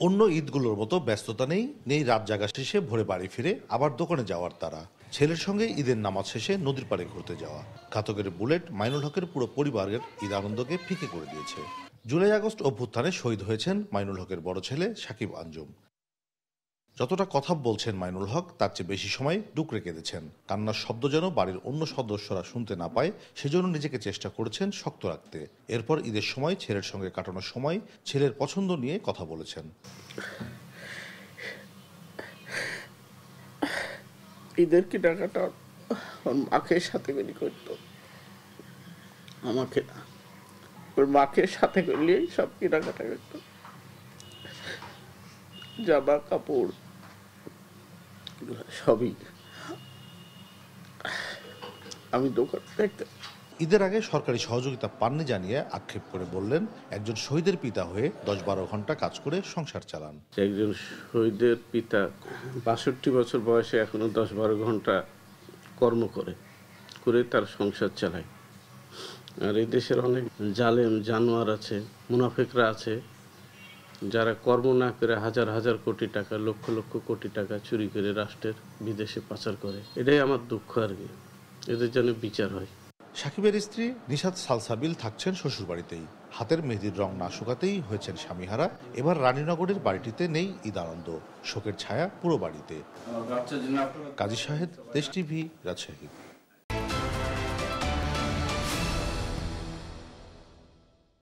অন্য ঈদগুলোর মতো ব্যস্ততা নেই রাত জাগা শেষে ভোরে বাড়ি ফিরে আবার দোকানে যাওয়ার তারা। ছেলের সঙ্গে ঈদের নামাজ শেষে নদীর পাড়ে ঘুরতে যাওয়া। ঘাতকের বুলেট মাইনুল হকের পুরো পরিবারের ঈদ আনন্দকে ফিকে করে দিয়েছে। জুলাই আগস্ট অভ্যুত্থানে শহীদ হয়েছেন মাইনুল হকের বড় ছেলে সাকিব আঞ্জুম। যতটা কথা বলছেন মাইনুল হক, তার চেয়ে বেশি সময় ডুকরে কেঁদেছেন। কান্নার শব্দ যেন বাড়ির অন্য সদস্যরা শুনতে না পায়, সেজন্য নিজেকে চেষ্টা করেছেন শক্ত রাখতে। এরপর ঈদের সময় ছেলের সঙ্গে কাটানোর সময় ছেলের পছন্দ নিয়ে কথা বলেছেন। ঈদের কেনাকাটা ওর মাকে সাথে করে করতো, আমাকে না, ওর মাকে সাথে করলেই সব কেনাকাটা করতো। জামা কাপড় সবই আমি দোকান দেখতে। ঈদের আগে সরকারি সহযোগিতা পাননি জানিয়ে আক্ষেপ করে বললেন, একজন শহীদের পিতা হয়ে 10-12 ঘন্টা কাজ করে সংসার চালান। একজন শহীদের পিতা 62 বছর বয়সে এখনো 10-12 ঘন্টা কর্ম করে তার সংসার চালায়। আর এই দেশের অনেক জালেম জানোয়ার আছে, মুনাফিকরা আছে, যারা কর্ম না করে হাজার হাজার কোটি টাকা, লক্ষ লক্ষ কোটি টাকা চুরি করে রাষ্ট্রের বিদেশে পাচার করে। এটাই আমার দুঃখ আর কি, এদের যেন বিচার হয়। সাকিবের স্ত্রী নিশাত সালসাবিল থাকছেন শ্বশুরবাড়িতেই। হাতের মেহেদির রং না শুকাতেই হয়েছেন স্বামীহারা। এবার রানীনগরের বাড়িটিতে নেই ঈদ আনন্দ, শোকের ছায়া পুরো বাড়িতে। কাজী শাহেদ, দেশ টিভি, রাজশাহী।